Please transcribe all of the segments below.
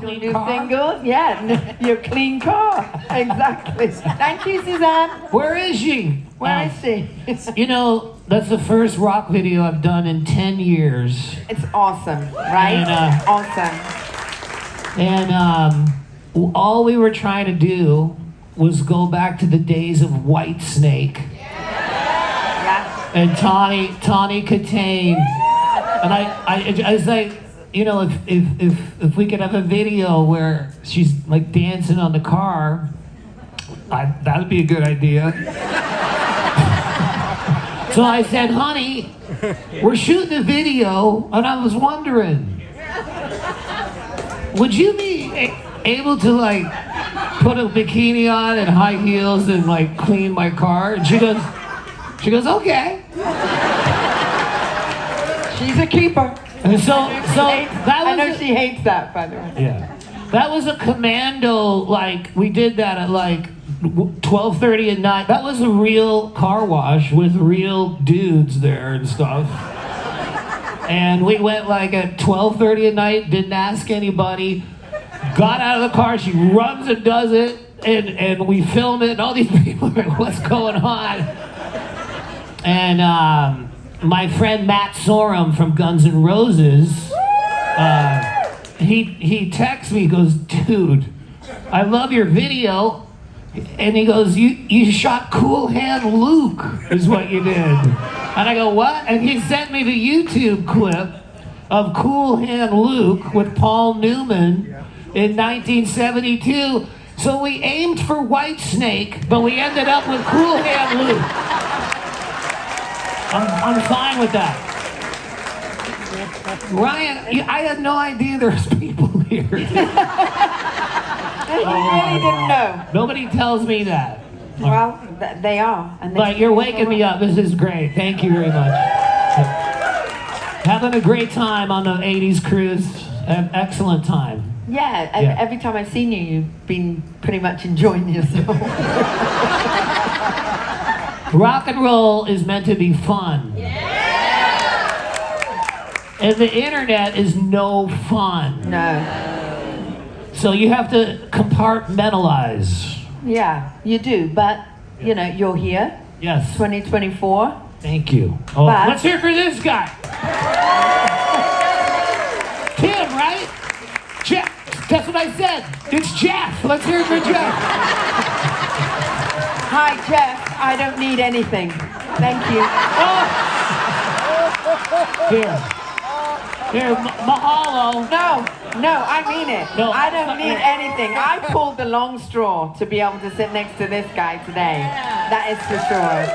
clean new car? single. Yeah, your clean car. Exactly. Thank you, Suzanne. Where is she? Where is she? You know, that's the first rock video I've done in 10 years. It's awesome, right? And, awesome. And all we were trying to do was go back to the days of Whitesnake. Yeah. And Tawny Katane. And I was like, you know, if we could have a video where she's like dancing on the car, that would be a good idea. So I said, honey, we're shooting a video, and I was wondering, would you be able to like put a bikini on and high heels and like clean my car? And she goes, okay. She's a keeper. And so that was. I know she hates that, by the way. Yeah, that was a commando. Like we did that at like 12:30 at night. That was a real car wash with real dudes there and stuff. And we went like at 12:30 at night. Didn't ask anybody. Got out of the car. She runs and does it, and we film it. And all these people are like, "What's going on?" And my friend Matt Sorum from Guns N' Roses, he texts me, he goes, dude, I love your video. And he goes, you shot Cool Hand Luke, is what you did. And I go, what? And he sent me the YouTube clip of Cool Hand Luke with Paul Newman in 1972. So we aimed for Whitesnake, but we ended up with Cool Hand Luke. I'm fine with that. Ryan, I had no idea there's people here. You really didn't know. Nobody tells me that. Well, they are. And But you're waking me up. This is great. Thank you very much. Having a great time on the 80s cruise. An excellent time. Yeah, every time I've seen you, you've been pretty much enjoying yourself. Rock and roll is meant to be fun. Yeah. And the internet is no fun. No. So you have to compartmentalize. Yeah, you do. But, you know, you're here. Yes. 2024. Thank you. Oh, But let's hear for this guy. Tim, right? Jeff. That's what I said. It's Jeff. Let's hear it for Jeff. Hi, Jeff. I don't need anything. Thank you. Oh. Here, mahalo. No, I mean it. No. I don't need anything. I pulled the long straw to be able to sit next to this guy today. That is for sure.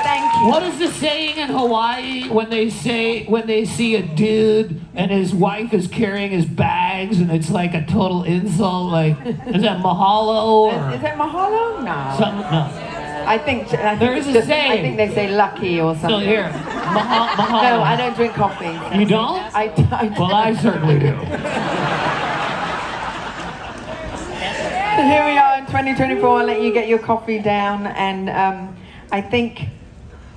Thank you. What is the saying in Hawaii when they see a dude and his wife is carrying his bags and it's like a total insult? Like, is that mahalo or Is it mahalo? No. something? No. I think There is a just, saying. I think they say lucky or something. So here, mahalo. No, I don't drink coffee. You don't? I Well, I certainly do. Here we are in 2024. I'll let you get your coffee down, and I think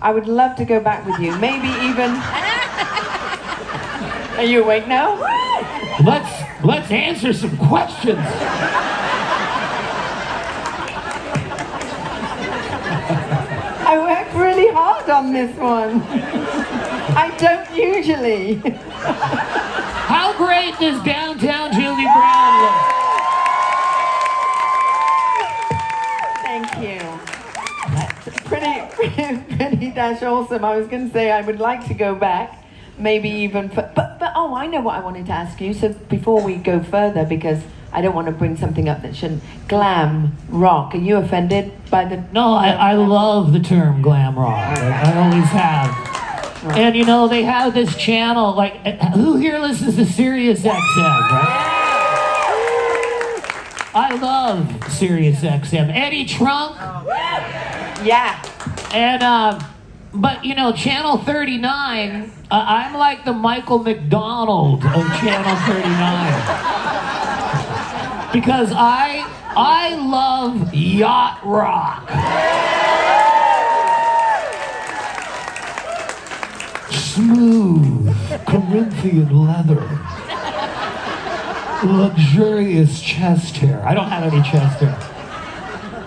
I would love to go back with you. Maybe even. Are you awake now? Let's answer some questions. I worked really hard on this one. I don't usually. How great does downtown Jovi Brown look? Thank you. That's pretty dash awesome. I was going to say I would like to go back, maybe even, but oh, I know what I wanted to ask you. So before we go further, because I don't want to bring something up that shouldn't. Glam rock. Are you offended by the? No, I love the term glam rock. I always have. Right. And you know, they have this channel, like, who here listens to Sirius XM, right? I love Sirius XM. Eddie Trunk. Yeah. And, but you know, Channel 39, I'm like the Michael McDonald of Channel 39. Because I love yacht rock. Smooth Corinthian leather. luxurious chest hair. I don't have any chest hair.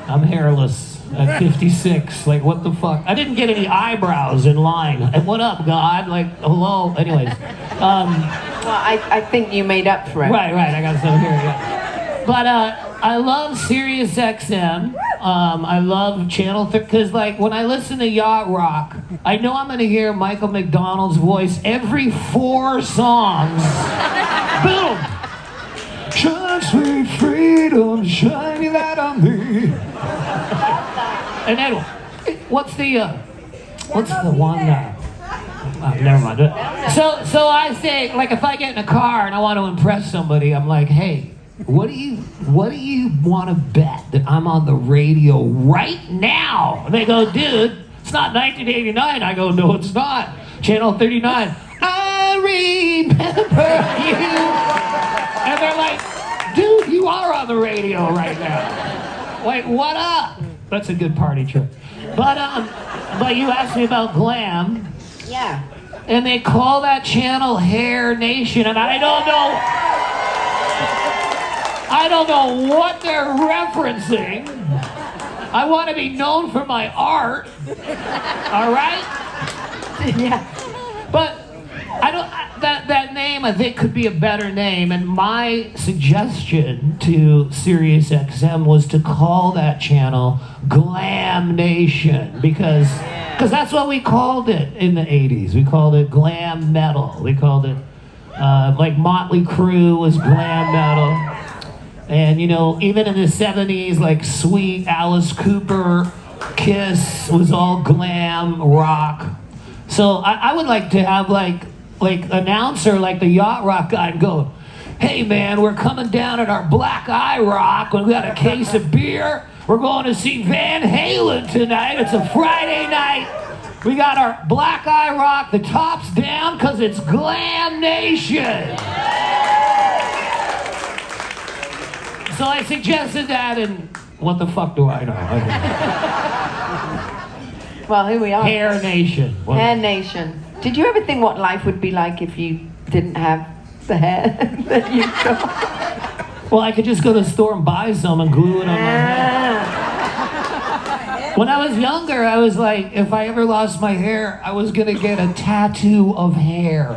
I'm hairless at 56. Like, what the fuck? I didn't get any eyebrows in line. And what up, God? Like, hello? Anyways. Well, I think you made up for it. Right. I got some here, yeah. But I love Sirius XM. I love Channel 3, because like when I listen to Yacht Rock, I know I'm gonna hear Michael McDonald's voice every 4 songs. Boom! Shine sweet freedom, shining light on me. And then, what's the one? Never mind. So I say, like, if I get in a car and I want to impress somebody, I'm like, hey, what do you want to bet that I'm on the radio right now? And they go, dude, it's not 1989. I go, no, it's not. Channel 39. I remember you. And they're like, dude, you are on the radio right now. Like, what up? That's a good party trick. But you asked me about Glam. Yeah. And they call that channel Hair Nation, and I don't know what they're referencing. I want to be known for my art. All right? Yeah. But that name I think could be a better name, and my suggestion to Sirius XM was to call that channel Glam Nation, because that's what we called it in the 80s. We called it glam metal. We called it like Motley Crue was glam metal. And you know, even in the 70s, like Sweet, Alice Cooper, Kiss was all glam rock. So I would like to have like announcer like the Yacht Rock guy and go, hey man, we're coming down at our Black Eye Rock. We got a case of beer. We're going to see Van Halen tonight. It's a Friday night. We got our Black Eye Rock. The top's down because it's Glam Nation. So I suggested that, and what the fuck do I know? Well, here we are. Hair Nation. Hair Nation. Did you ever think what life would be like if you didn't have the hair that you've got? Well, I could just go to the store and buy some and glue it on my head. When I was younger, I was like, if I ever lost my hair, I was gonna get a tattoo of hair.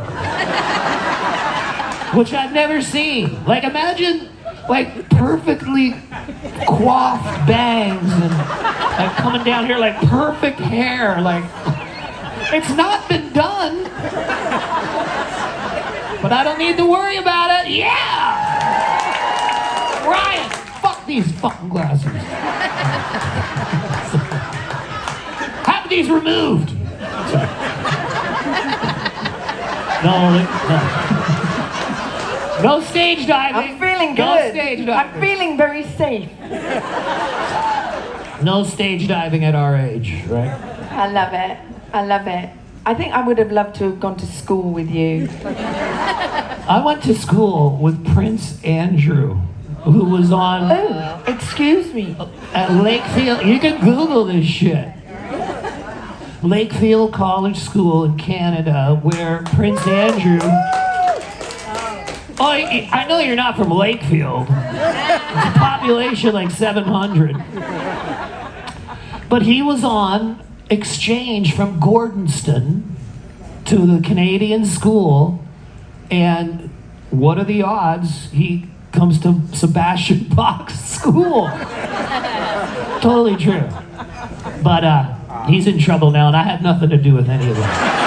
Which I've never seen. Like, imagine, like, perfectly coiffed bangs and like coming down here like perfect hair. Like, it's not been done. But I don't need to worry about it. Yeah! Ryan, fuck these fucking glasses. Have these removed. Sorry. No stage diving. I'm feeling good. No stage diving. I'm feeling very safe. No stage diving at our age, right? I love it. I love it. I think I would have loved to have gone to school with you. I went to school with Prince Andrew, who was on... Oh, excuse me. At Lakefield. You can Google this shit. Lakefield College School in Canada, where Prince Andrew... Oh, I know you're not from Lakefield. It's a population like 700. But he was on exchange from Gordonston to the Canadian school, and what are the odds he comes to Sebastian Bach's school? Totally true. But he's in trouble now, and I had nothing to do with any of that.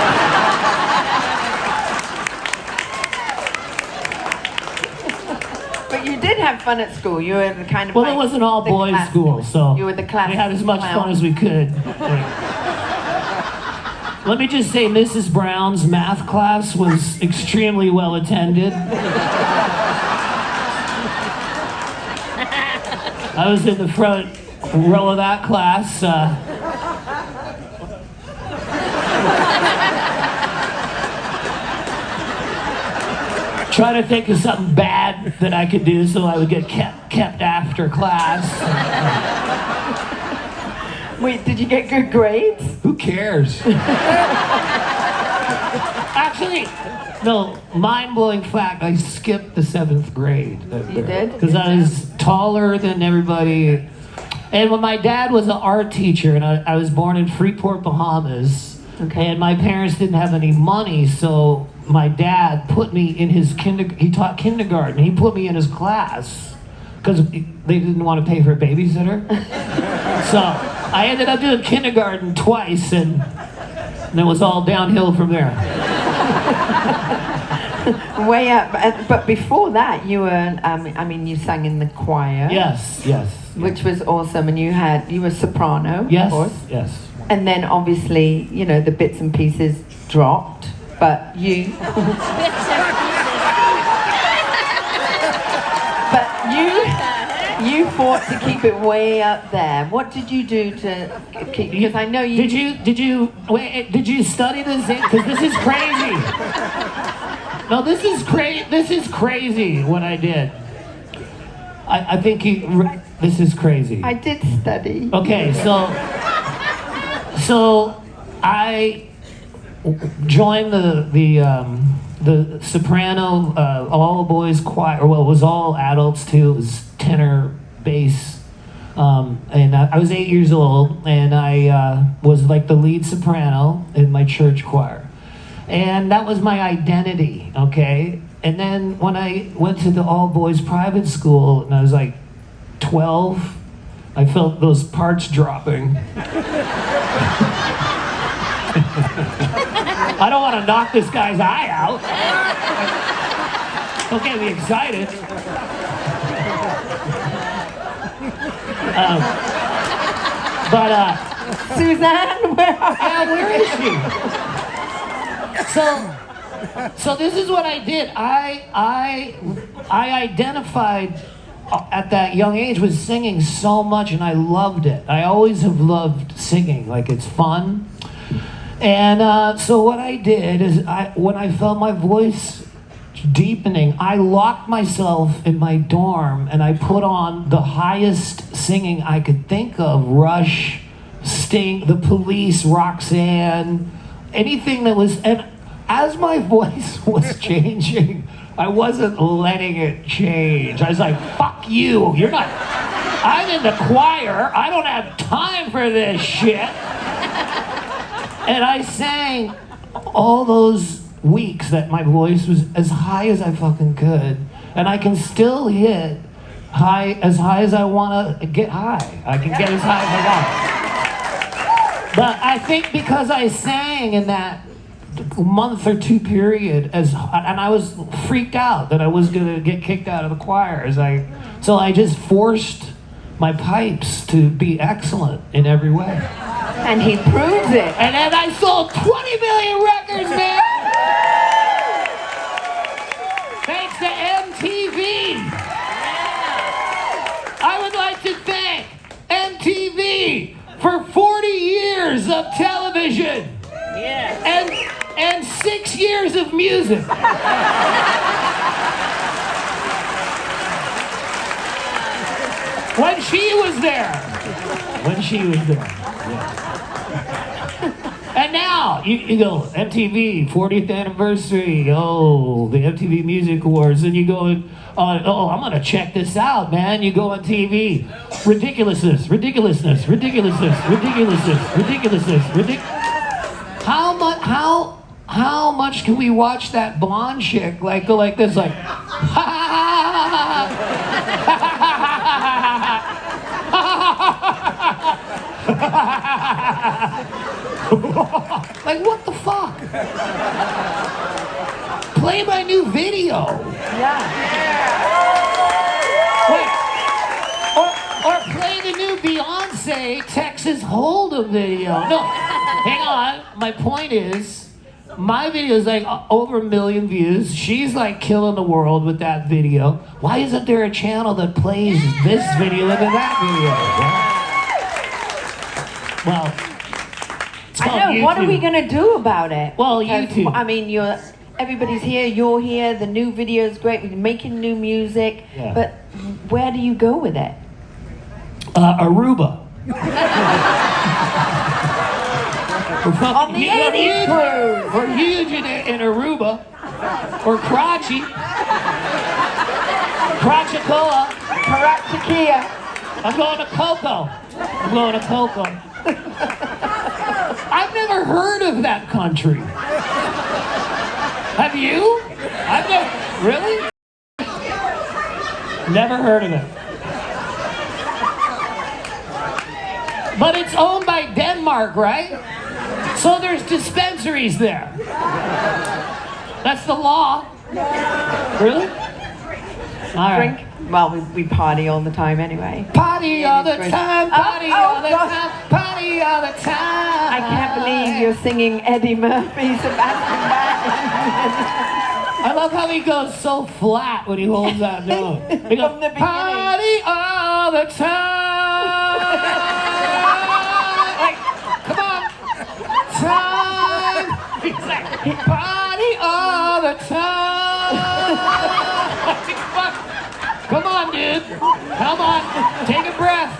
But you did have fun at school. You were the kind of... Well, like, it was an all-boys class- school, so you were the class we had as much clown. fun as we could. Let me just say, Mrs. Brown's math class was extremely well attended. I was in the front row of that class. Trying to think of something bad that I could do so I would get kept after class. Wait, did you get good grades? Who cares? Actually, No, mind-blowing fact, I skipped the 7th grade. You did? Because I was taller than everybody. And when my dad was an art teacher, and I was born in Freeport, Bahamas, and my parents didn't have any money, so my dad put me in his he taught kindergarten. He put me in his class because they didn't want to pay for a babysitter. So I ended up doing kindergarten twice, and it was all downhill from there. Way up, but before that, you were, you sang in the choir. Yes. Which was awesome, and you were soprano, yes, of course. Yes. And then obviously, the bits and pieces dropped, but you... You fought to keep it way up there. What did you do to keep? Because I know you. Did you study this? Because this is crazy. No, this is crazy. What I did. I think this is crazy. I did study. Okay, so I joined the soprano all boys choir. Well, it was all adults too. It was tenor, bass, and I was 8 years old, and I was like the lead soprano in my church choir, and that was my identity. Okay, and then when I went to the all boys private school, and I was like 12, I felt those parts dropping. I don't want to knock this guy's eye out. Don't get me excited. Suzanne, where is she? So this is what I did. I identified at that young age with singing so much, and I loved it. I always have loved singing. Like, it's fun. And so what I did is, when I felt my voice deepening, I locked myself in my dorm and I put on the highest singing I could think of. Rush, Sting, The Police, Roxanne, anything that was... And as my voice was changing, I wasn't letting it change. I was like, fuck you, you're not... I'm in the choir, I don't have time for this shit. And I sang all those weeks that my voice was as high as I fucking could, and I can still hit as high as I want to get high. I can get as high as I want. But I think because I sang in that month or two period, and I was freaked out that I was gonna get kicked out of the choir, so I just forced my pipes to be excellent in every way. And he proves it. And then I sold 20 million records, man! Thanks to MTV! I would like to thank MTV for 40 years of television! And 6 years of music! When she was there. Yeah. And now, you go, MTV, 40th anniversary, the MTV Music Awards, and you go, I'm gonna check this out, man. You go on TV, ridiculousness. How much can we watch that blonde chick, go like this, like, like, what the fuck? Play my new video. Yeah. Wait. Or play the new Beyonce Texas Hold'em video. No, hang on. My point is, my video is like over 1 million views. She's like killing the world with that video. Why isn't there a channel that plays this video into that video? Well, it's called I know. YouTube. What are we gonna do about it? Well, Because, YouTube. I mean, everybody's here. You're here. The new video is great. We're making new music. Yeah. But where do you go with it? Aruba. On the 80s cruise. We're huge in Aruba. Or crotchy. Crotchacola. Karachikia. I'm going to Coco. I'm going to Coco. I've never heard of that country. Have you? I've never, really? Never heard of it. But it's owned by Denmark, right? So there's dispensaries there. That's the law. Really? All right. Drink. Well, we party all the time anyway. Party all the time, party all the time, party all the time. I can't believe you're singing Eddie Murphy, Sebastian Bach. I love how he goes so flat when he holds that note. He goes, From the beginning. party all the time. Like, come on. Time. He's like, party all the time. Come on, dude. Come on. Take a breath.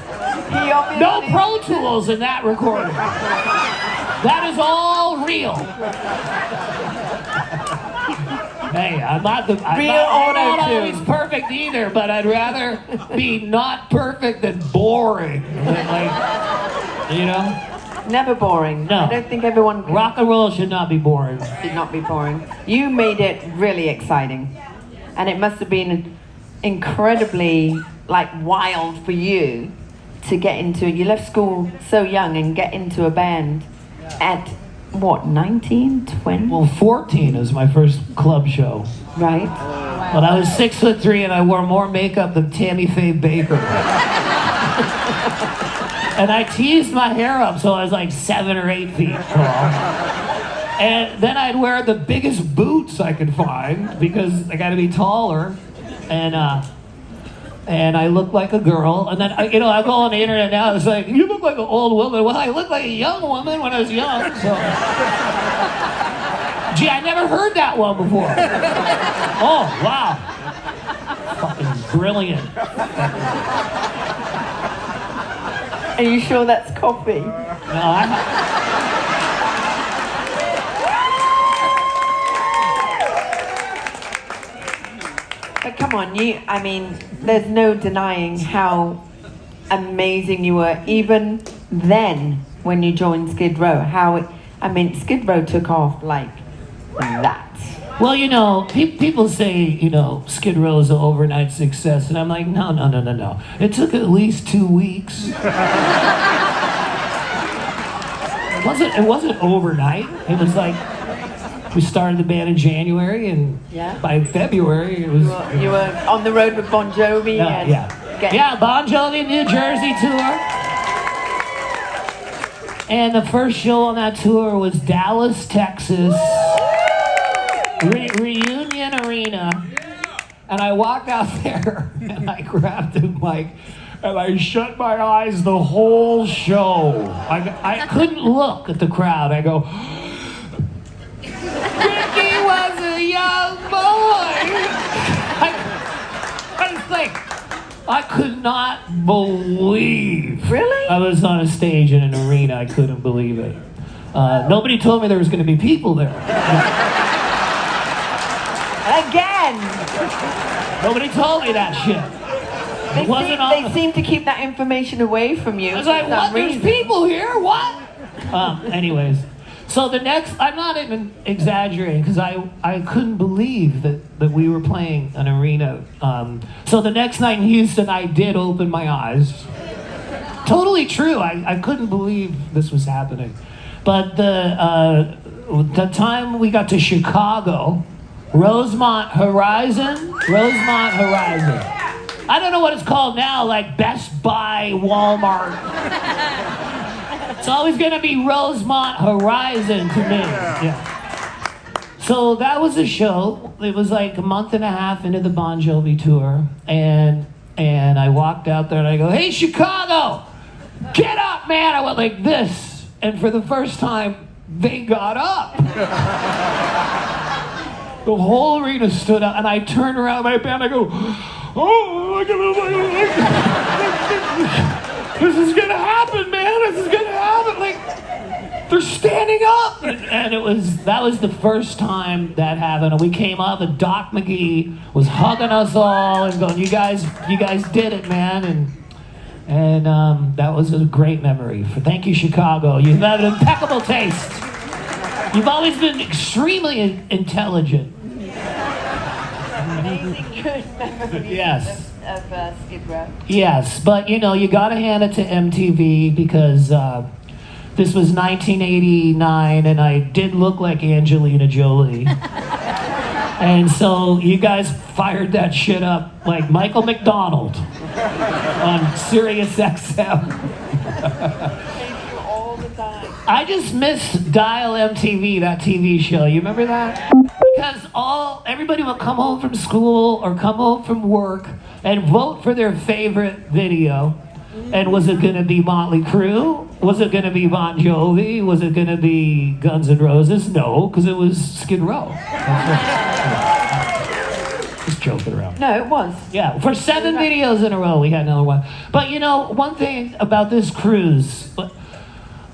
No Pro Tools in that recording. That is all real. Hey, I'm not always perfect either, but I'd rather be not perfect than boring. Like, you know? Never boring. No. I don't think everyone can. Rock and roll should not be boring. Should not be boring. You made it really exciting. And it must have been incredibly wild for you to get into. You left school so young and get into a band at what, 19, 20? Well, 14 is my first club show. Right. But I was 6'3" and I wore more makeup than Tammy Faye Baker. And I teased my hair up so I was like 7 or 8 feet tall. And then I'd wear the biggest boots I could find because I got to be taller. And I look like a girl. And then, I go on the internet now, it's like, you look like an old woman. Well, I look like a young woman when I was young, so. Gee, I never heard that one before. Oh, wow. Fucking brilliant. Are you sure that's coffee? No, But come on, there's no denying how amazing you were, even then when you joined Skid Row. Skid Row took off like that. well, people say, Skid Row is an overnight success, and I'm like, no. It took at least 2 weeks. It wasn't overnight. It was like, we started the band in January, and by February it was. You were on the road with Bon Jovi. Bon Jovi New Jersey tour. And the first show on that tour was Dallas, Texas, Reunion Arena. And I walked out there and I grabbed the mic and I shut my eyes the whole show. I couldn't look at the crowd. I go, Ricky was a young boy. I was like, I could not believe. Really? I was on a stage in an arena. I couldn't believe it. Nobody told me there was going to be people there. Again. Nobody told me that shit. They seem to keep that information away from you. I was like, what? There's people here? What? Anyways. So I'm not even exaggerating because I couldn't believe that we were playing an arena. So the next night in Houston, I did open my eyes. Totally true. I couldn't believe this was happening. But the time we got to Chicago, Rosemont Horizon. I don't know what it's called now, like Best Buy, Walmart. It's always going to be Rosemont Horizon to me. Yeah. So that was the show. It was like a month and a half into the Bon Jovi tour. And I walked out there and I go, hey, Chicago, get up, man. I went like this. And for the first time, they got up. The whole arena stood up. And I turned around my band. I go, oh, this is going to happen, man. This is going to happen. Like, they're standing up, and that was the first time that happened. And we came up, and Doc McGee was hugging us all and going, "You guys did it, man!" And that was a great memory. Thank you, Chicago. You have an impeccable taste. You've always been extremely intelligent. Amazing good memories. Yes. Of Skid Row. Yes, but you got to hand it to MTV because this was 1989 and I did look like Angelina Jolie. And so you guys fired that shit up like Michael McDonald on Sirius XM. Thank you all the time. I just miss Dial MTV, that TV show. You remember that? Because everybody would come home from school or come home from work and vote for their favorite video. And was it going to be Motley Crue? Was it going to be Bon Jovi? Was it going to be Guns N' Roses? No, because it was Skid Row. Just joking around. No, it was. Yeah, for 7 videos in a row, we had another one. But one thing about this cruise,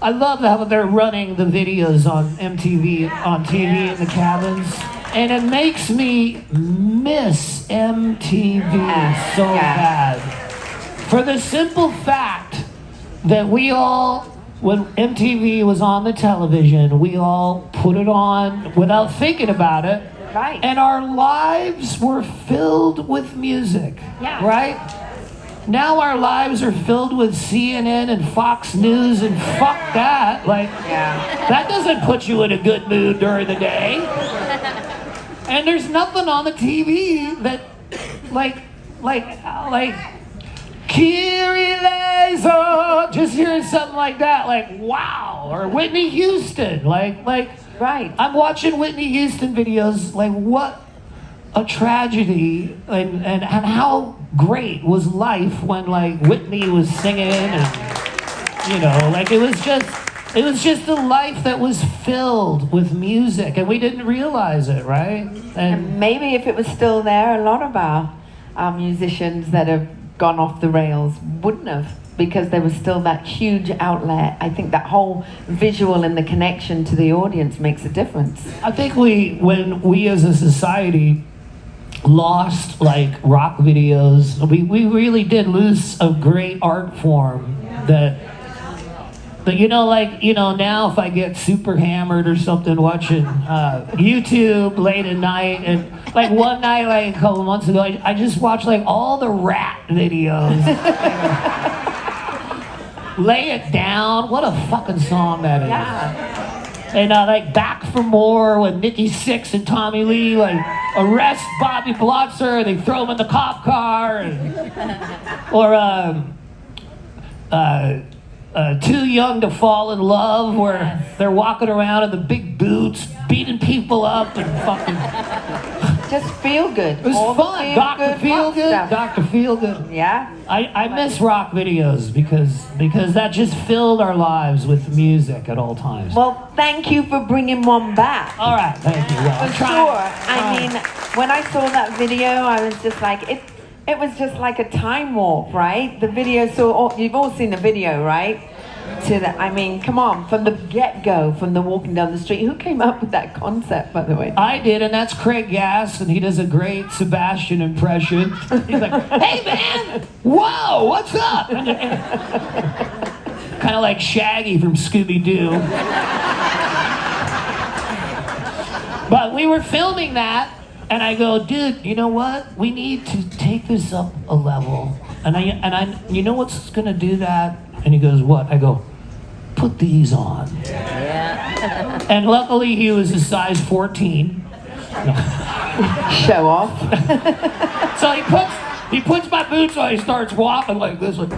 I love how they're running the videos on MTV, on TV in the cabins. And it makes me miss MTV so bad. For the simple fact that when MTV was on the television, we all put it on without thinking about it. Right. And our lives were filled with music. Yeah. Right? Now our lives are filled with CNN and Fox News and fuck that. That doesn't put you in a good mood during the day. And there's nothing on the TV that, like, Kyrie Laser, just hearing something like that, like, wow, or Whitney Houston, like, right. I'm watching Whitney Houston videos, like, what a tragedy, and how great was life when, like, Whitney was singing, and, like, it was just a life that was filled with music, and we didn't realize it, right? And maybe if it was still there, a lot of our musicians that have gone off the rails wouldn't have, because there was still that huge outlet. I think that whole visual and the connection to the audience makes a difference. I think when we as a society lost like rock videos, we really did lose a great art form that now if I get super hammered or something watching YouTube late at night, and like one night, like a couple months ago, I just watched like all the Rat videos. Lay It Down, what a fucking song that is. Yeah. And like Back for More with Nikki Sixx and Tommy Lee, like arrest Bobby Blotzer, they throw him in the cop car, or Too Young to Fall in Love, where they're walking around in the big boots, beating people up and fucking... Just feel good. It was fun. Dr. Feelgood. Dr. Feelgood. Yeah. I miss rock videos because that just filled our lives with music at all times. Well, thank you for bringing one back. All right, thank you. Well, For sure. I mean, when I saw that video, I was just like, it was just like a time warp, right? The video, you've all seen the video, right? I mean, come on, from the get-go, from the walking down the street. Who came up with that concept, by the way? I did, and that's Craig Gass, and he does a great Sebastian impression. He's like, hey man, whoa, what's up? Kind of like Shaggy from Scooby-Doo. But we were filming that, and I go, dude, you know what? We need to take this up a level. And I, you know what's gonna do that? And he goes, what? I go, put these on. Yeah. And luckily he was a size 14. No. Show off. So he puts my boots on, he starts walking like this. Like.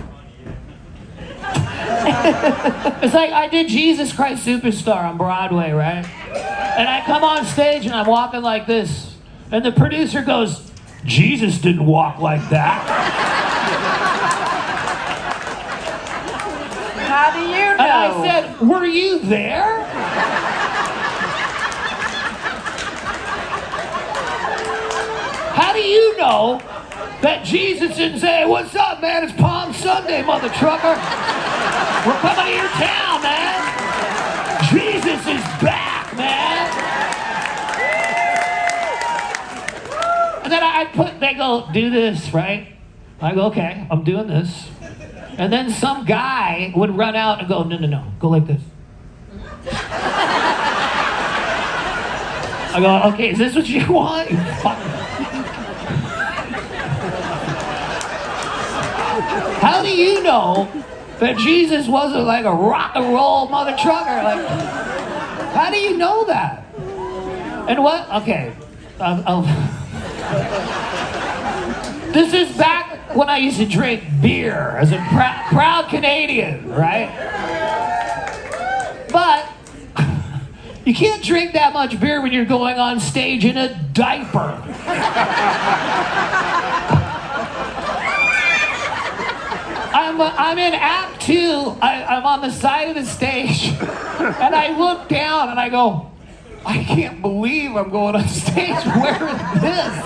It's like I did Jesus Christ Superstar on Broadway, right? And I come on stage and I'm walking like this. And the producer goes, Jesus didn't walk like that. How do you know? And I said, were you there? How do you know that Jesus didn't say, what's up, man? It's Palm Sunday, mother trucker. We're coming to your town, man. they go, do this, right? I go, okay, I'm doing this. And then some guy would run out and go, no, go like this. I go, okay, is this what you want? You fuck. How do you know that Jesus wasn't like a rock and roll mother trucker? Like, how do you know that? And what? Okay. This is back when I used to drink beer as a proud Canadian, right? But you can't drink that much beer when you're going on stage in a diaper. I'm in Act 2. I'm on the side of the stage, and I look down and I go, I can't believe I'm going on stage wearing this.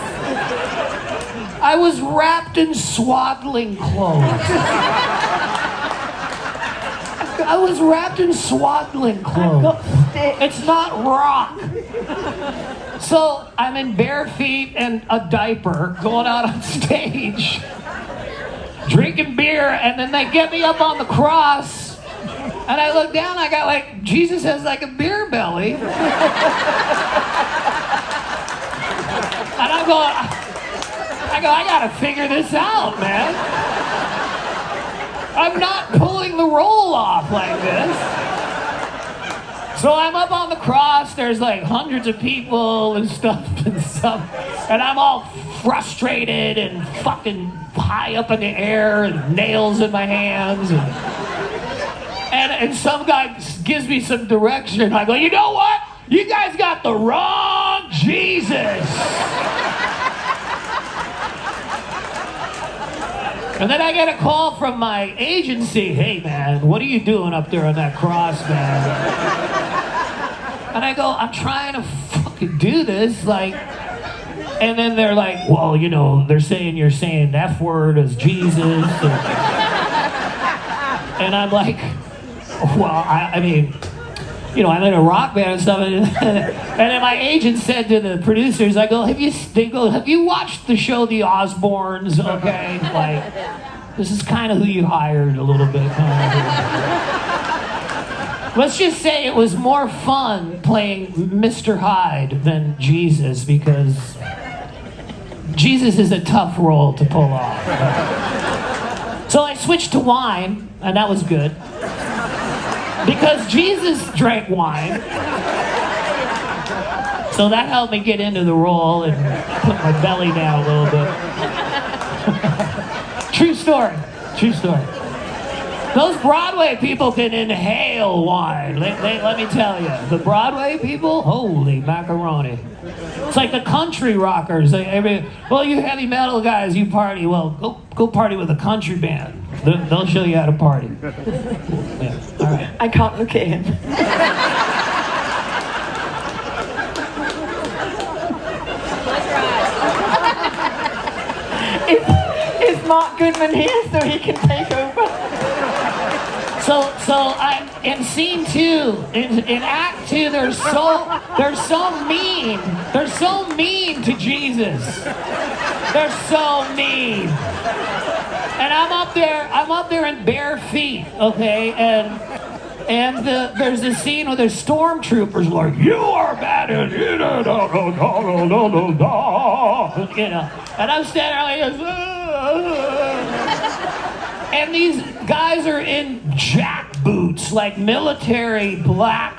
I was wrapped in swaddling clothes. I was wrapped in swaddling clothes. It's not rock. So I'm in bare feet and a diaper going out on stage, drinking beer, and then they get me up on the cross. And I look down, I got like, Jesus has like a beer belly. And I gotta figure this out, man. I'm not pulling the roll off like this. So I'm up on the cross, there's like hundreds of people and stuff, and I'm all frustrated and fucking high up in the air and nails in my hands. And some guy gives me some direction. I go, you know what? You guys got the wrong Jesus. And then I get a call from my agency. Hey, man, what are you doing up there on that cross, man? And I go, I'm trying to fucking do this, like... And then they're like, well, you know, they're saying you're saying F word as Jesus. And I'm like, well, I mean, you know, I'm in a rock band and stuff. And then my agent said to the producers, I go, have you watched the show The Osbournes? Okay, like, this is kind of who you hired a little bit. Let's just say it was more fun playing Mr. Hyde than Jesus, because Jesus is a tough role to pull off. So I switched to wine, and that was good. Because Jesus drank wine. So that helped me get into the role and put my belly down a little bit. True story. True story. Those Broadway people can inhale wine. Let me tell you. The Broadway people, holy macaroni. It's like the country rockers. Well, you heavy metal guys, you party. Well, go party with a country band. They'll show you how to party. Yeah. All right. I can't look at him. Is Mark Goodman here so he can take over? So in scene 2, in Act 2, they're so mean. They're so mean to Jesus. They're so mean. And I'm up there in bare feet, okay, and there's this scene where there's stormtroopers like, you are bad and you know, and I'm standing there like this, and these guys are in jack boots, like military black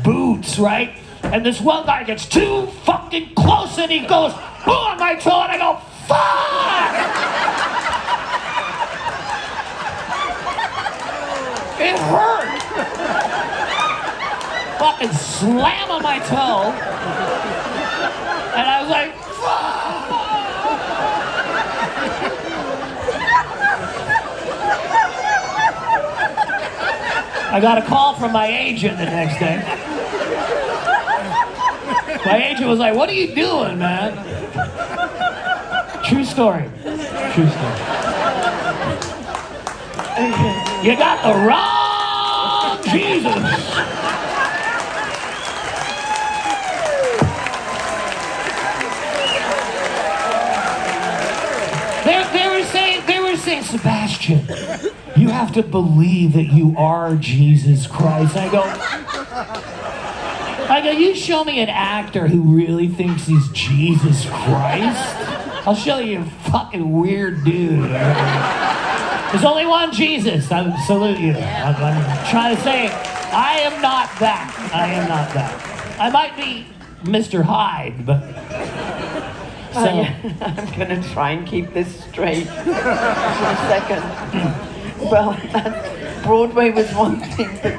boots, right? And this one guy gets too fucking close and he goes, oh, on my toe, and I go, fuck! It hurt. Fucking slam on my toe. And I was like, fuck. I got a call from my agent the next day. My agent was like, what are you doing, man? True story. True story. You got the wrong Jesus. Sebastian, you have to believe that you are Jesus Christ. I go, you show me an actor who really thinks he's Jesus Christ, I'll show you a fucking weird dude. There's only one Jesus. I salute you. I'm trying to say, I am not that. I am not that. I might be Mr. Hyde, but... So, I'm going to try and keep this straight for a second. Well, Broadway was one thing, but...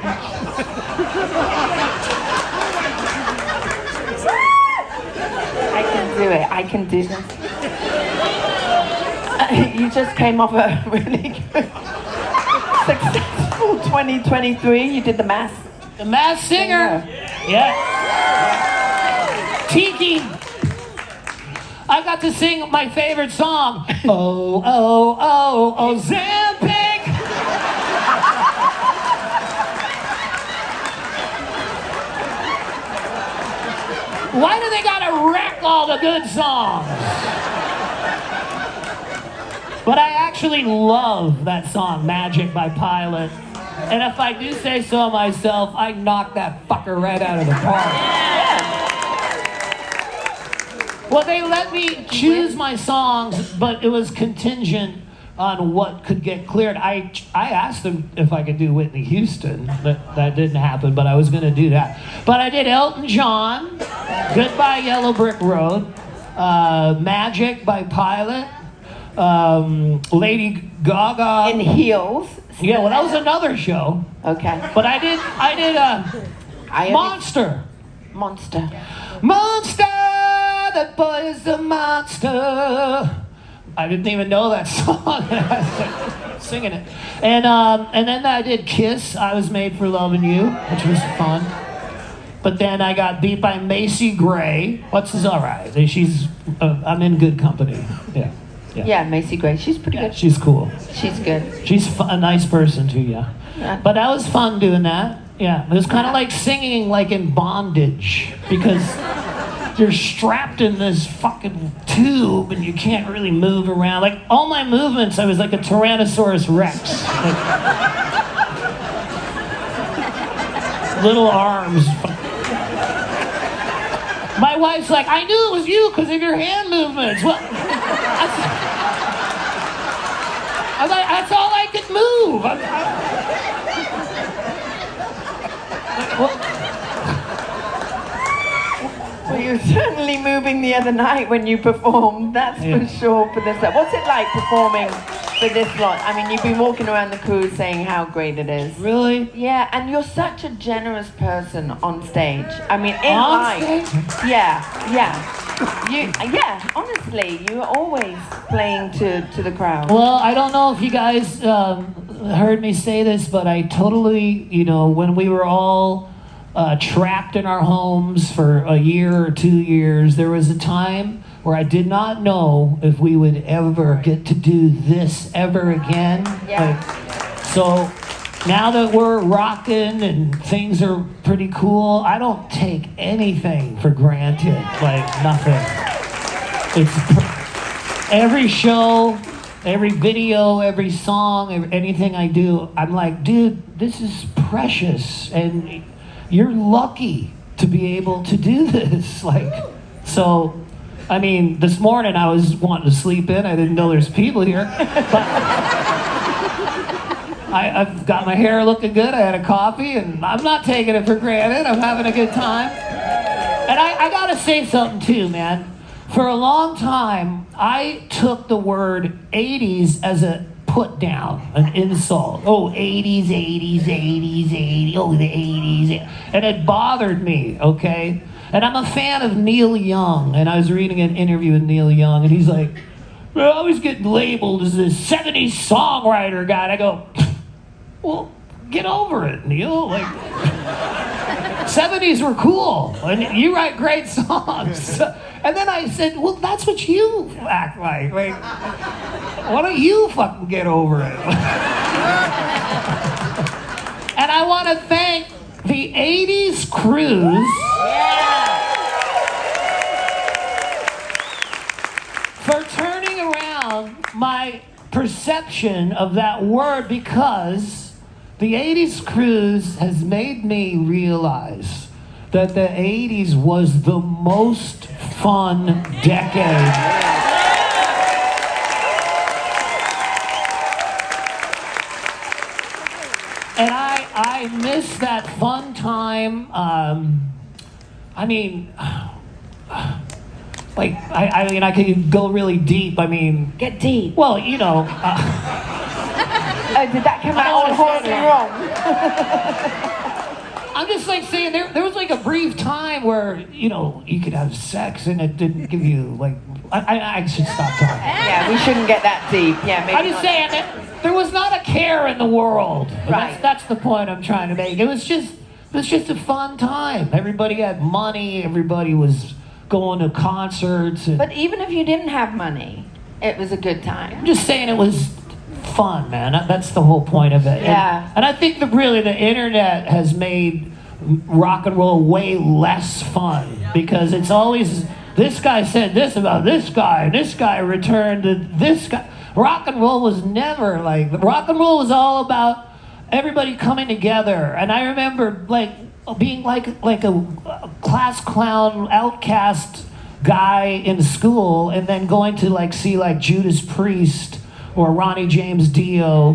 I can do it. I can do this. You just came off a really good, successful 2023. You did The Masked. The Masked Singer. Yeah. Tiki. I got to sing my favorite song. Oh, oh, oh, oh, Ozempic. Why do they gotta wreck all the good songs? But I actually love that song, Magic by Pilot. And if I do say so myself, I knock that fucker right out of the park. Well, they let me choose my songs, but it was contingent on what could get cleared. I asked them if I could do Whitney Houston. That didn't happen, but I was going to do that. But I did Elton John, Goodbye Yellow Brick Road, Magic by Pilot, Lady Gaga. In heels. Yeah, well, that was another show. Okay. But I did Monster. Monster. Monster! That boy is a monster. I didn't even know that song. I was singing it. And then I did Kiss, I Was Made for Loving You, which was fun. But then I got beat by Macy Gray. What's this? All right. She's, I'm in good company. Yeah, Macy Gray. She's pretty good. She's cool. She's good. She's a nice person too, yeah. But that was fun doing that. Yeah, it was kind of like singing like in bondage because you're strapped in this fucking tube and you can't really move around. Like all my movements, I was like a Tyrannosaurus Rex. Like, little arms. My wife's like, I knew it was you because of your hand movements. Well, that's all I could move. Well, you were certainly moving the other night when you performed, that's for sure for this. What's it like performing for this lot? I mean, you've been walking around the crew saying how great it is. Really? Yeah, and you're such a generous person on stage. I mean, in On life. stage? Yeah. Honestly, you're always playing to the crowd. Well, I don't know if you guys heard me say this, but I totally, when we were all trapped in our homes for a year or 2 years, there was a time where I did not know if we would ever get to do this ever again. Yeah. So now that we're rocking and things are pretty cool, I don't take anything for granted, like nothing. It's every show, every video, every song, anything I do, I'm like, dude, this is precious, and you're lucky to be able to do this. So, I mean, this morning I was wanting to sleep in. I didn't know there's people here, but I've got my hair looking good. I had a coffee, and I'm not taking it for granted. I'm having a good time. And I gotta say something too, man. For a long time, I took the word 80s as a put down, an insult. Oh, 80s, 80s, 80s, 80s, oh, the 80s. And it bothered me, okay? And I'm a fan of Neil Young, and I was reading an interview with Neil Young, and he's like, we're always getting labeled as this 70s songwriter guy. And I go, well, get over it, Neil. Like, 70s were cool, and you write great songs. And then I said, well, that's what you act like. Why don't you fucking get over it? And I want to thank the 80s Cruise for turning around my perception of that word because the 80s cruise has made me realize that the 80s was the most fun decade. And I miss that fun time. I mean, I could go really deep. I mean, Get deep. well, you know. Did that come out horribly wrong? I'm just like saying there was like a brief time where, you know, you could have sex and it didn't give you like, I should stop talking. Yeah, we shouldn't get that deep. Yeah, maybe I'm just saying that there was not a care in the world. Right. That's the point I'm trying to make. It was just a fun time. Everybody had money. Everybody was going to concerts. But even if you didn't have money, it was a good time. I'm just saying it was fun, man. That's the whole point of it. Yeah. And I think that really the internet has made rock and roll way less fun because it's always this guy said this about this guy, and this guy returned to this guy. Rock and roll was never like, rock and roll was all about everybody coming together. And I remember like being like a class clown outcast guy in school and then going to like see like Judas Priest or Ronnie James Dio,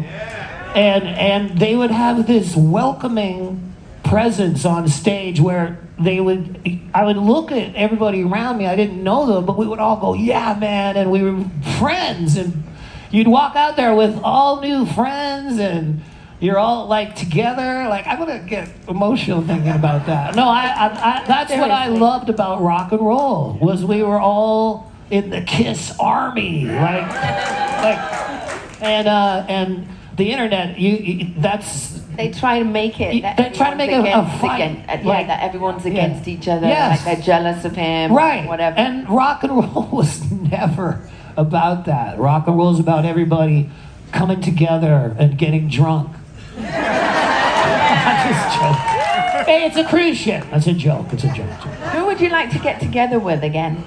and they would have this welcoming presence on stage where I would look at everybody around me, I didn't know them, but we would all go, yeah, man, and we were friends, and you'd walk out there with all new friends, and you're all like together. Like, I'm gonna get emotional thinking about that. No, that's what I loved about rock and roll, was we were all in the Kiss army, and the internet. They try to make it. They try to make it a fight. That everyone's against each other. Yes. Like they're jealous of him. Right. Whatever. And rock and roll was never about that. Rock and roll is about everybody coming together and getting drunk. I'm just joking. Hey, it's a cruise ship. That's a joke. It's a joke. Who would you like to get together with again?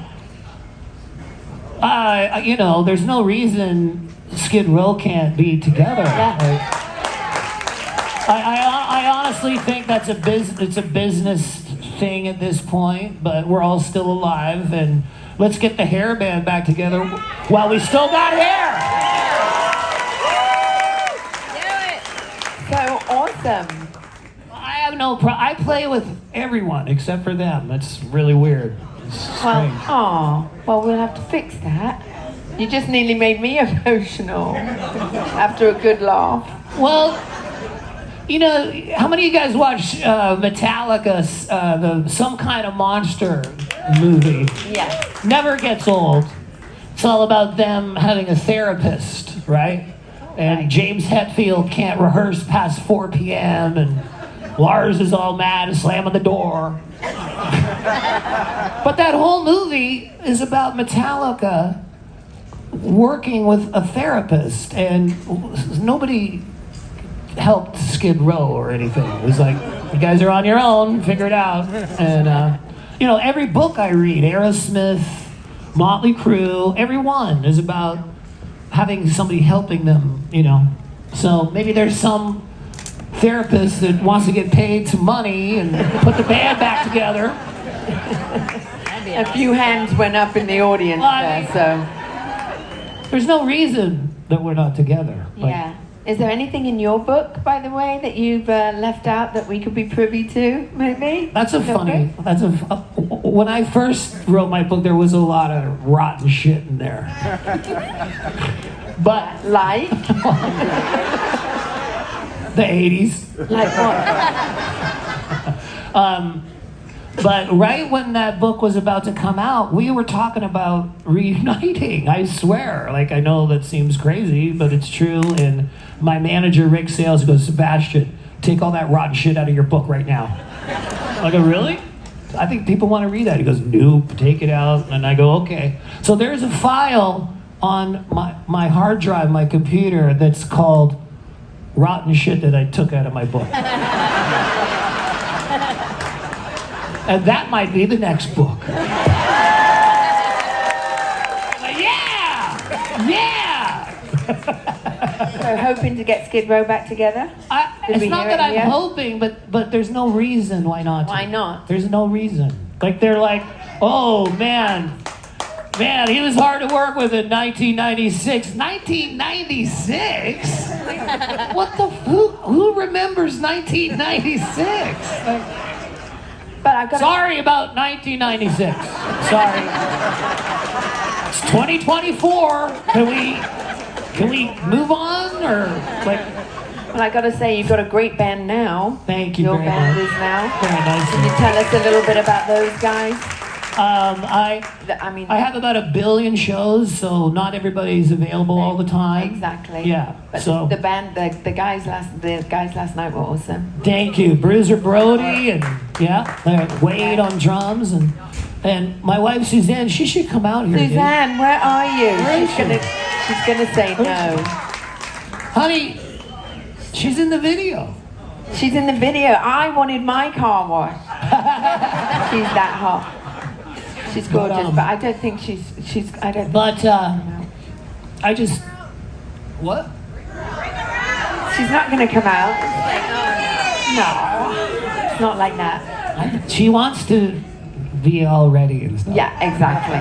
You know, there's no reason Skid Row can't be together. Yeah. I honestly think it's a business thing at this point, but we're all still alive, and let's get the hair band back together while we still got hair. So awesome. I have no problem. I play with everyone except for them. That's really weird. It's strange. Well, we'll have to fix that. You just nearly made me emotional after a good laugh. Well, you know, how many of you guys watch Metallica's the Some Kind of Monster movie? Yeah. Never gets old. It's all about them having a therapist, right? And James Hetfield can't rehearse past 4 p.m. and Lars is all mad and slamming the door. But that whole movie is about Metallica working with a therapist, and nobody helped Skid Row or anything. It was like, you guys are on your own, figure it out. And you know, every book I read, Aerosmith, Motley Crue, every one is about having somebody helping them, you know. So maybe there's some therapist that wants to get paid some money and put the band back together. A few hands went up in the audience there, so. There's no reason that we're not together. Yeah. Is there anything in your book, by the way, that you've left out that we could be privy to, maybe? When I first wrote my book, there was a lot of rotten shit in there. But Like? the 80s. Like what? But right when that book was about to come out, we were talking about reuniting, I swear. Like, I know that seems crazy, but it's true. And my manager, Rick Sales, goes, Sebastian, take all that rotten shit out of your book right now. I go, really? I think people want to read that. He goes, nope, take it out. And I go, okay. So there's a file on my hard drive, my computer, that's called rotten shit that I took out of my book. And that might be the next book. Like, yeah! So hoping to get Skid Row back together? Did It's we not hear that it I'm here? hoping, but there's no reason why not. Why not? There's no reason. Like they're like, oh man, he was hard to work with in 1996. 1996? What the? Who remembers 1996? But I've got Sorry about 1996. Sorry. It's 2024. Can we move on or like? Well, I got to say, you've got a great band now. Thank you Your very band much. is now. Very nice. Can you tell us a little bit about those guys? I have about 1 billion shows, so not everybody's available all the time. Exactly. Yeah. But So the band, the guys last night were awesome. thank you, Bruiser Brody, and Wade on drums, and my wife Suzanne. She should come out here. Suzanne, where are you? Where is She's gonna say no. Honey, she's in the video. She's in the video. I wanted my car wash. She's that hot. She's gorgeous, but I don't think she's. I don't. But I just what? She's not gonna come out. No, it's not like that. She wants to be all ready and stuff. Yeah, exactly.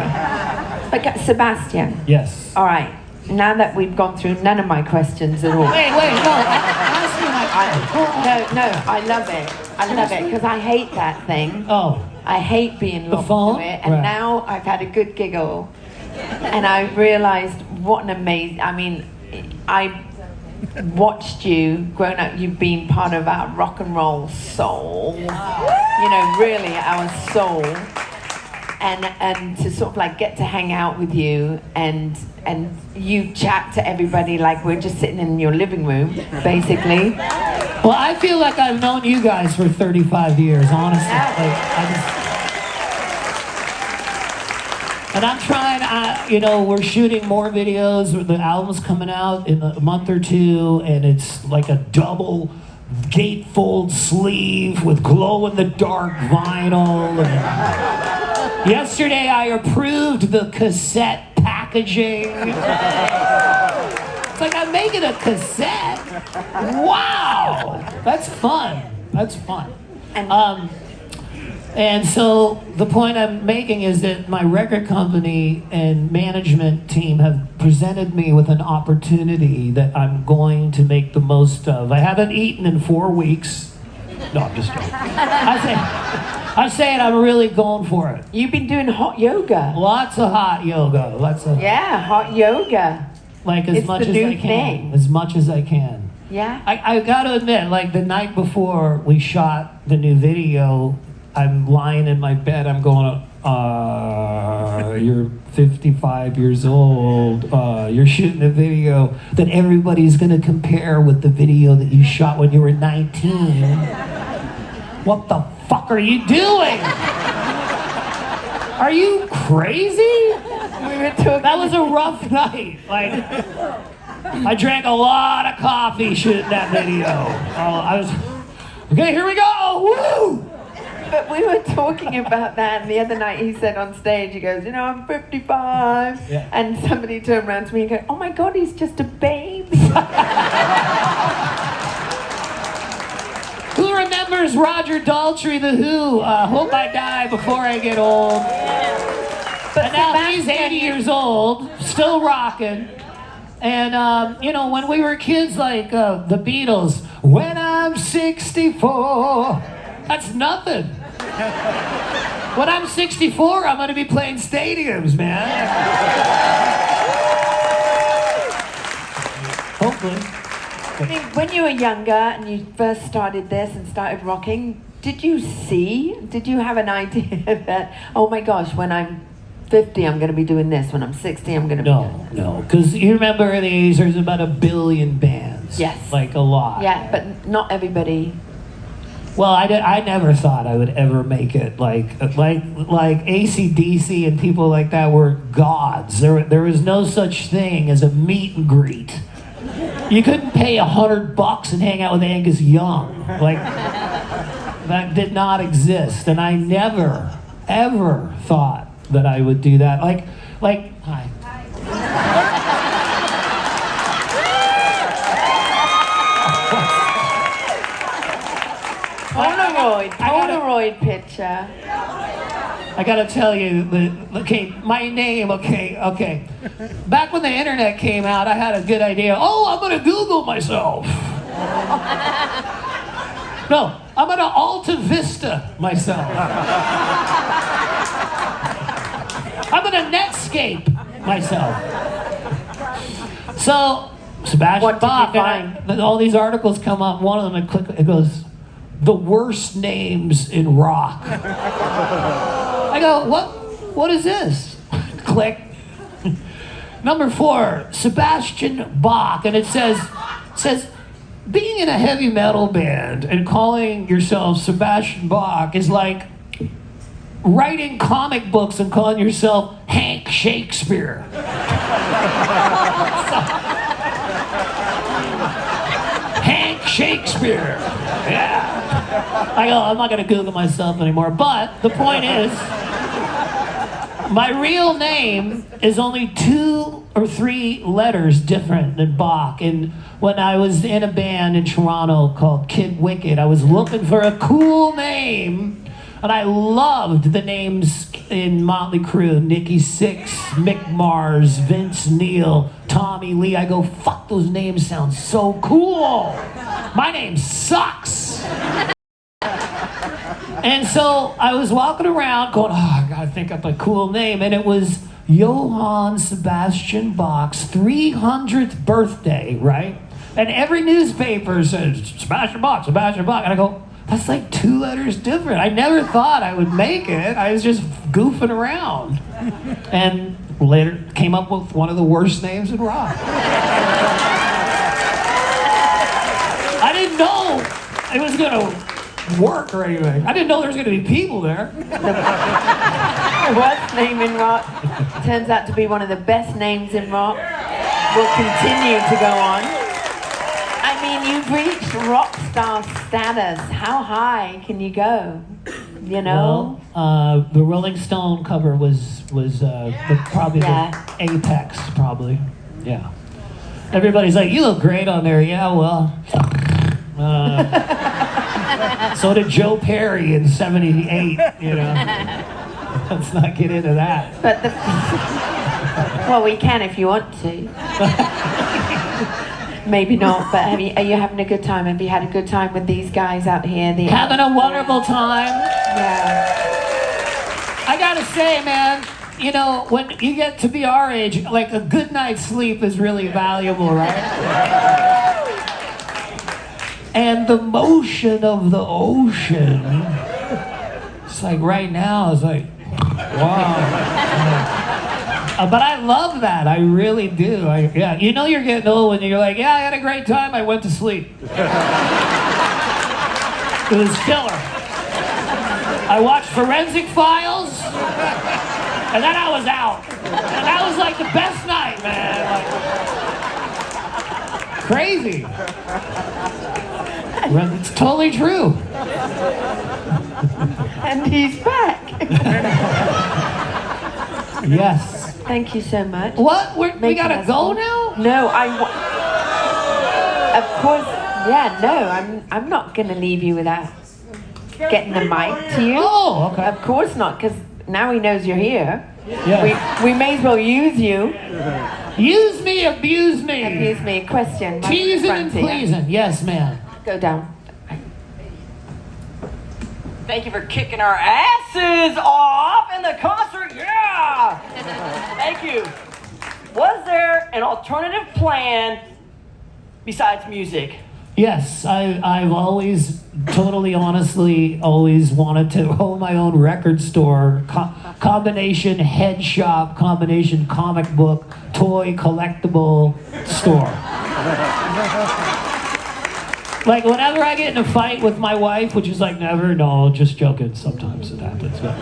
But Sebastian. Yes. All right. Now that we've gone through none of my questions at all. Wait, no. Ask me my No, I love it. I love it because I hate that thing. Oh. I hate being locked phone? to it, and Right. now I've had a good giggle, and I've realised what an amazing. I mean, I watched you grown up. You've been part of our rock and roll soul. You know, really our soul, and to sort of like get to hang out with you and you chat to everybody like we're just sitting in your living room, basically. Well, I feel like I've known you guys for 35 years, honestly. And I'm trying, we're shooting more videos. The album's coming out in a month or two, and it's like a double gatefold sleeve with glow-in-the-dark vinyl. And yesterday, I approved the cassette packaging. It's like I'm making a cassette. Wow, that's fun. And so the point I'm making is that my record company and management team have presented me with an opportunity that I'm going to make the most of. I haven't eaten in 4 weeks. No, I'm just joking. I'm saying I'm really going for it. You've been doing hot yoga. Lots of hot yoga. Yeah, hot yoga. Like as much as I can. As much as I can. Yeah. I gotta admit, like the night before we shot the new video, I'm lying in my bed, I'm going, you're 55 years old, you're shooting a video that everybody's gonna compare with the video that you shot when you were 19. What the fuck are you doing? Are you crazy? That was a rough night. Like, I drank a lot of coffee shooting that video. Okay, here we go, woo! But we were talking about that, and the other night he said on stage, he goes, I'm 55. Yeah. And somebody turned around to me and go, oh my God, he's just a baby. Who remembers Roger Daltrey, The Who? Hope I die before I get old. But And now he's 80 years old, still rocking. And, when we were kids, like the Beatles, when I'm 64, that's nothing. When I'm 64, I'm going to be playing stadiums, man. Hopefully. I mean, when you were younger and you first started this and started rocking, did you have an idea that, oh my gosh, when I'm 50, I'm going to be doing this. When I'm 60, I'm going to be doing this? No. Because you remember in the 80s, there's about 1 billion bands. Yes. Like a lot. Yeah, but not everybody. Well, I never thought I would ever make it. Like AC/DC and people like that were gods. There was no such thing as a meet and greet. You couldn't pay $100 and hang out with Angus Young. Like, that did not exist. And I never, ever thought that I would do that. Like, hi. Polaroid picture. I gotta tell you, okay, my name, okay. Back when the internet came out, I had a good idea. Oh, I'm gonna Google myself. No, I'm gonna Alta Vista myself. I'm gonna Netscape myself. So, Sebastian Bach, and all these articles come up. One of them, it goes, the worst names in rock. I go, what is this? Click. Number 4, Sebastian Bach, and it says, being in a heavy metal band and calling yourself Sebastian Bach is like writing comic books and calling yourself Hank Shakespeare. Hank Shakespeare. Yeah. I go, I'm not going to Google myself anymore. But the point is, my real name is only 2 or 3 letters different than Bach. And when I was in a band in Toronto called Kid Wicked, I was looking for a cool name. And I loved the names in Motley Crue, Nikki Sixx, Mick Mars, Vince Neil, Tommy Lee. I go, fuck, those names sound so cool. My name sucks. And so I was walking around going, oh, I gotta think up a cool name. And it was Johann Sebastian Bach's 300th birthday, right? And every newspaper said, Sebastian Bach. And I go, that's like 2 letters different. I never thought I would make it. I was just goofing around. And later came up with one of the worst names in rock. I didn't know it was gonna work or anything. I didn't know there was gonna be people there. The worst name in rock turns out to be one of the best names in rock. Will continue to go on. I mean, you've reached rock star status. How high can you go? You know? Well, the Rolling Stone cover was probably the apex, probably. Yeah. Everybody's like, you look great on there. Yeah, well. So did Joe Perry in '78, you know. Let's not get into that. But well, we can if you want to. Maybe not, but are you having a good time? Have you had a good time with these guys out here? Having a wonderful time. Yeah. I gotta say, man, you know, when you get to be our age, like a good night's sleep is really valuable, right? And the motion of the ocean, it's like right now, it's like, wow. But I love that. I really do. Yeah, you know you're getting old when you're like, yeah, I had a great time. I went to sleep. It was killer. I watched Forensic Files, and then I was out. And that was like the best night, man. Like, crazy. It's totally true. And he's back. Yes. Thank you so much. What? We gotta go now? No, of course, yeah, no, I'm not gonna leave you without getting the mic to you. Oh, okay. Of course not, because now he knows you're here. Yeah. We may as well use you. Use me, abuse me. Abuse me. Question. Teasing and pleasing. Yes, ma'am. Go down. Thank you for kicking our asses off in the concert. Yeah! Thank you. Was there an alternative plan besides music? Yes, I've always, totally honestly, always wanted to own my own record store. Combination head shop, combination comic book, toy, collectible store. Like, whenever I get in a fight with my wife, which is like never, no, just joking, sometimes it happens. But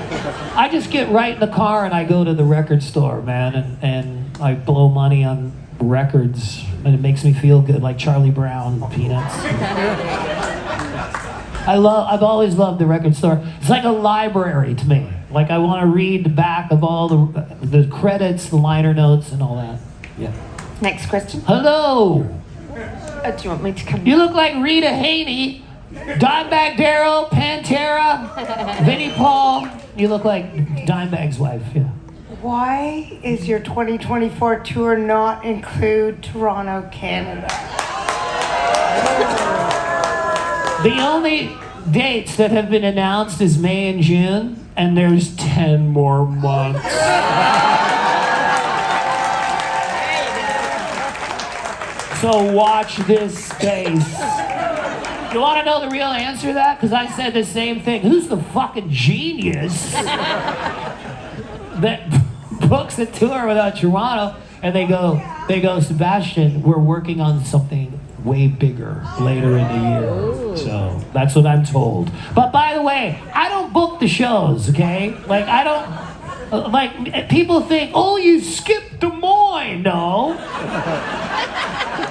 I just get right in the car and I go to the record store, man, and I blow money on records, and it makes me feel good, like Charlie Brown, Peanuts. I've always loved the record store. It's like a library to me. Like, I want to read the back of all the credits, the liner notes, and all that. Yeah. Next question. Hello. Do you want me to come? You look like Rita Haney Dimebag Darrell, Pantera, Vinnie Paul. You look like Dimebag's wife, yeah. Why is your 2024 tour not include Toronto, Canada? The only dates that have been announced is May and June, and there's 10 more months. So watch this space. You want to know the real answer to that? Because I said the same thing. Who's the fucking genius that books a tour without Toronto? And they go, Sebastian, we're working on something way bigger later in the year. So that's what I'm told. But by the way, I don't book the shows, okay? Like, I don't, like, people think, oh, you skipped Des Moines. No.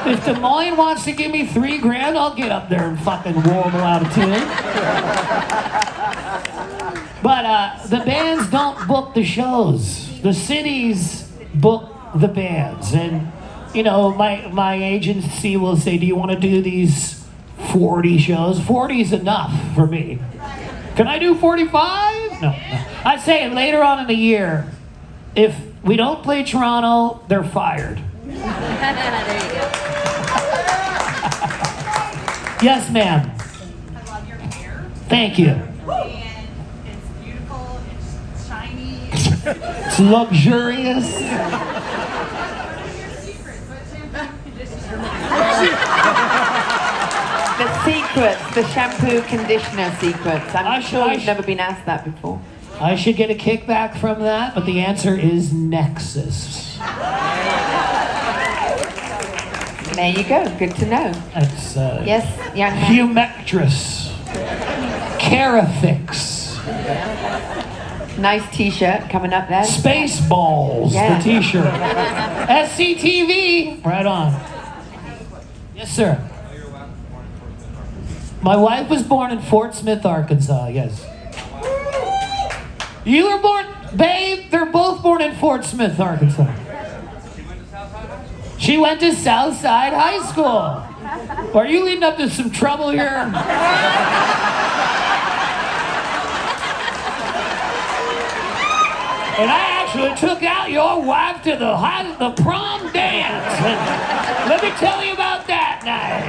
If Des Moines wants to give me $3,000, I'll get up there and fucking warble out a tune. But the bands don't book the shows. The cities book the bands. And, you know, my agency will say, do you want to do these 40 shows? 40 is enough for me. Can I do 45? No. I say later on in the year, if we don't play Toronto, they're fired. There you go. Yes, ma'am. I love your hair. Thank you. And it's beautiful, it's shiny. It's luxurious. What are your secrets? What shampoo conditioner? The secrets, the shampoo conditioner secrets. I'm sure you've never been asked that before. I should get a kickback from that, but the answer is Nexus. There you go. Good to know. That's Yes, young man. Humectress. Carafix. Nice T-shirt coming up there. Spaceballs, Yeah. the t-shirt. SCTV, right on. Yes, sir. My wife was born in Fort Smith, Arkansas, yes. You were born, babe, they're both born in Fort Smith, Arkansas. She went to Southside High School. Are you leading up to some trouble here? And I actually took out your wife to the prom dance. And let me tell you about that night.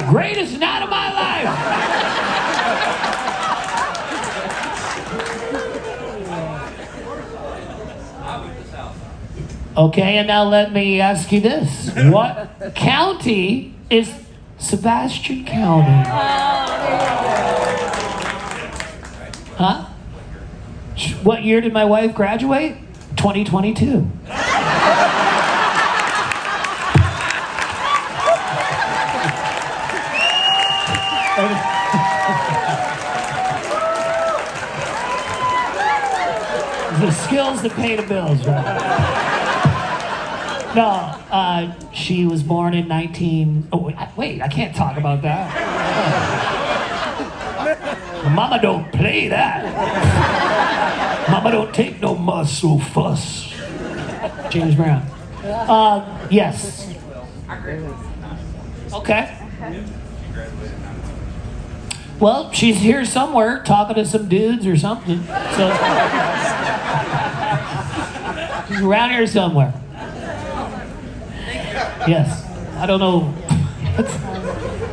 Greatest night of my life. Okay, and now let me ask you this. What county is Sebastian County? Huh? What year did my wife graduate? 2022. The skills that pay the bills, right? No, she was born in 19... Oh, wait, I can't talk about that. Mama don't play that. Mama don't take no muscle fuss. James Brown. Yes. Okay. Well, she's here somewhere talking to some dudes or something. So she's around here somewhere. Yes. I don't know.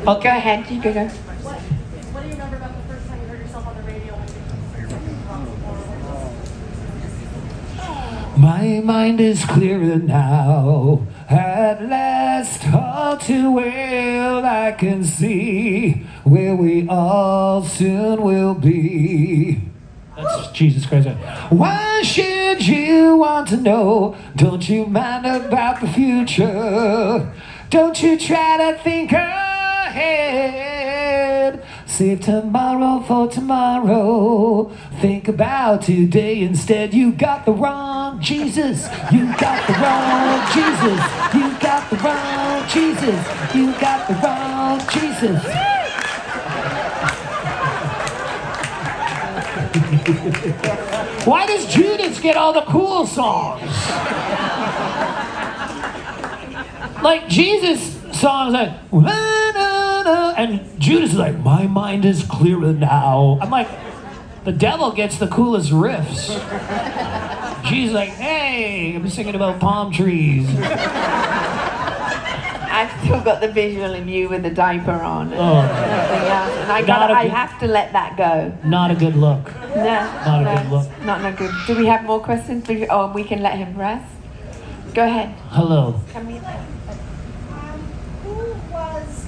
Oh, go ahead. You go. What do you remember about the first time you heard yourself on the radio? My mind is clearer now. At last, all too well I can see where we all soon will be. That's Jesus Christ. Why should you want to know? Don't you mind about the future? Don't you try to think ahead. Save tomorrow for tomorrow. Think about today instead. You got the wrong Jesus. You got the wrong Jesus. You got the wrong Jesus. You got the wrong Jesus. Why does Judas get all the cool songs? Like Jesus song is like, and Judas is like, my mind is clearer now. I'm like, the devil gets the coolest riffs. She's like, hey, I'm singing about palm trees. I've still got the visual of you with the diaper on. Oh. And I have to let that go. Not a good look. No. Not a good look. Not good. Do we have more questions? Oh, we can let him rest. Go ahead. Hello. Can we? Who was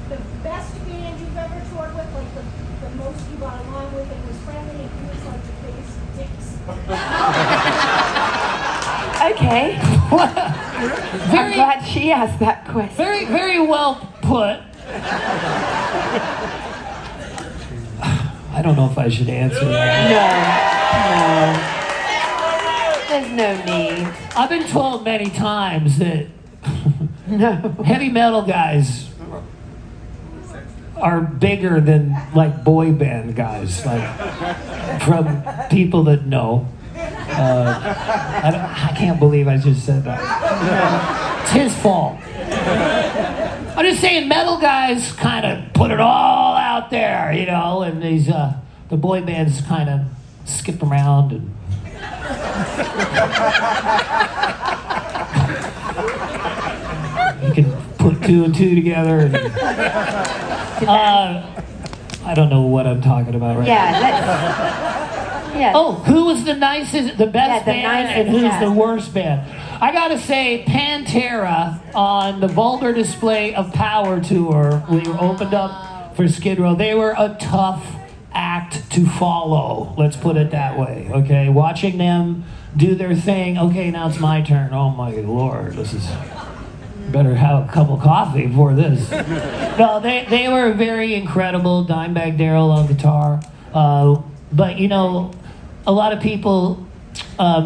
the best band you've ever toured with? Like the most you got along with and was friendly, and who was like the biggest dicks? Okay. I'm glad she asked that question. Very, very well put. I don't know if I should answer that. No. There's no need. I've been told many times that No. heavy metal guys are bigger than like boy band guys, like from people that know. I can't believe I just said that. It's his fault. I'm just saying metal guys kind of put it all out there, you know, and these the boy bands kind of skip around and you can put two and two together and I don't know what I'm talking about right now. Yeah. Oh, who was the nicest, the best the band, nicest, and who's yeah. the worst band? I gotta say, Pantera on the Vulgar Display of Power tour, we were opened up for Skid Row. They were a tough act to follow. Let's put it that way. Okay, watching them do their thing. Okay, now it's my turn. Oh my Lord, this is. Better have a cup of coffee before this. No, they were very incredible. Dimebag Darrell on guitar. But, you know, a lot of people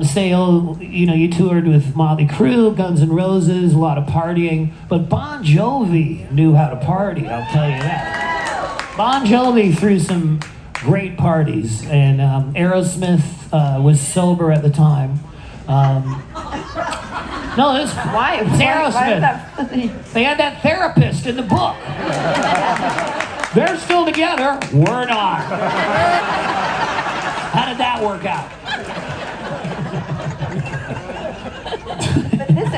say, oh, you know, you toured with Motley Crue, Guns N' Roses, a lot of partying. But Bon Jovi knew how to party, I'll tell you that. Bon Jovi threw some great parties. And Aerosmith was sober at the time. No, it's Aerosmith. They had that therapist in the book. They're still together. We're not. How did that work out?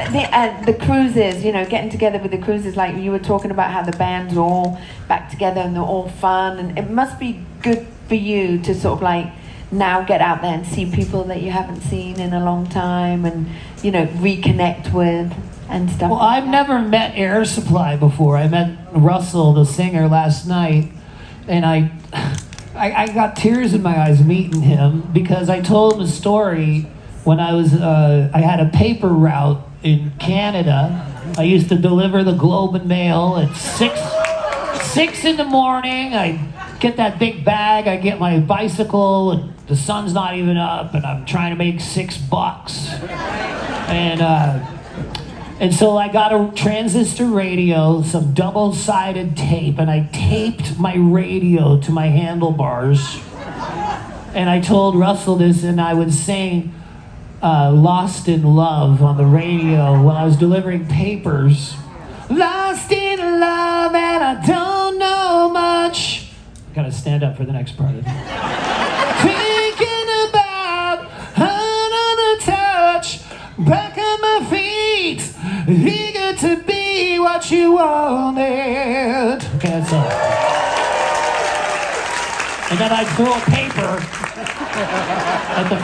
But the cruises, you know, getting together with the cruises, like you were talking about how the bands are all back together and they're all fun, and it must be good for you to sort of like now get out there and see people that you haven't seen in a long time and, you know, reconnect with and stuff. Well, I've never met Air Supply before. I met Russell, the singer, last night, and I got tears in my eyes meeting him because I told him a story when I was, I had a paper route in Canada. I used to deliver the Globe and Mail at 6 in the morning. I get that big bag, I get my bicycle, and the sun's not even up, and I'm trying to make $6. And so I got a transistor radio, some double-sided tape, and I taped my radio to my handlebars. And I told Russell this, and I would sing Lost in Love on the radio when I was delivering papers. Lost in love and I don't know much. Gotta stand up for the next part of it. Thinking about another touch, back on my feet, eager to be what you wanted. Okay, that's all. And then I'd throw a paper at the...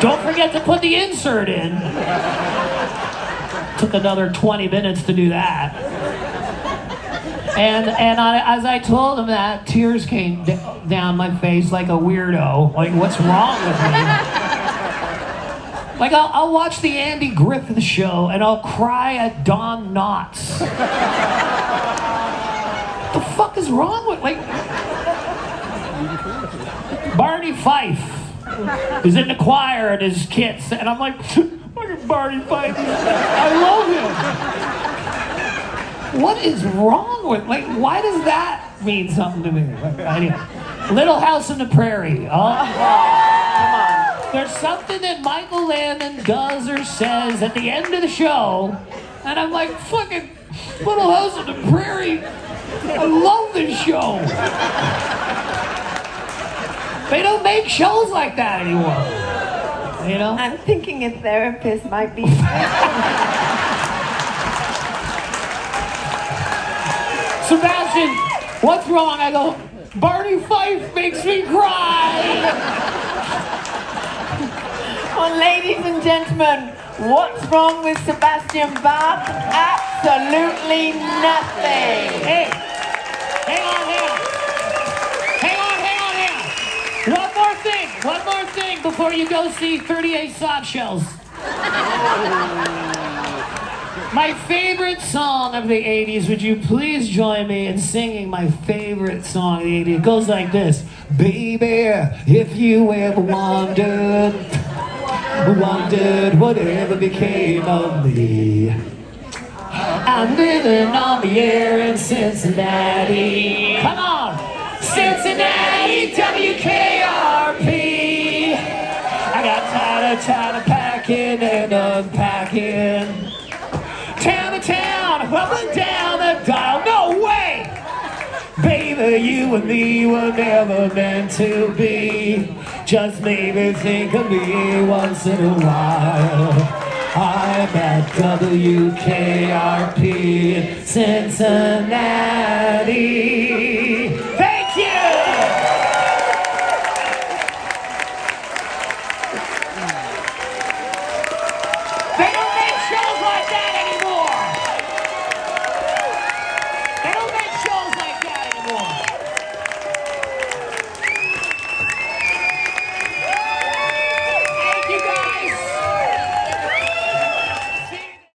Don't forget to put the insert in. Took another 20 minutes to do that. And as I told him that, tears came down my face like a weirdo. Like, what's wrong with me? Like, I'll watch the Andy Griffith show and I'll cry at Don Knotts. What the fuck is wrong with, like... Barney Fife is in the choir and his kids, and I'm like, fucking Barney Fife, I love him. What is wrong with, like, why does that mean something to me? Anyway, Little House on the Prairie. Oh, come on. There's something that Michael Landon does or says at the end of the show And I'm like, fucking Little House on the Prairie. I love this show. They don't make shows like that anymore. You know? I'm thinking a therapist might be. Sebastian, what's wrong? I go, Barney Fife makes me cry. Well, ladies and gentlemen, what's wrong with Sebastian Bach? Absolutely nothing. Hey, hang on here. One more thing before you go see 38 Soft Shells. My favorite song of the 80s, would you please join me in singing my favorite song of the 80s? It goes like this. Baby, if you ever wondered whatever became of me. I'm living on the air in Cincinnati. Come on! Cincinnati, WKRP. I got tired of packing and unpacking. Town to town, up and down the dial. No way! Baby, you and me were never meant to be. Just maybe think of me once in a while. I'm at WKRP in Cincinnati.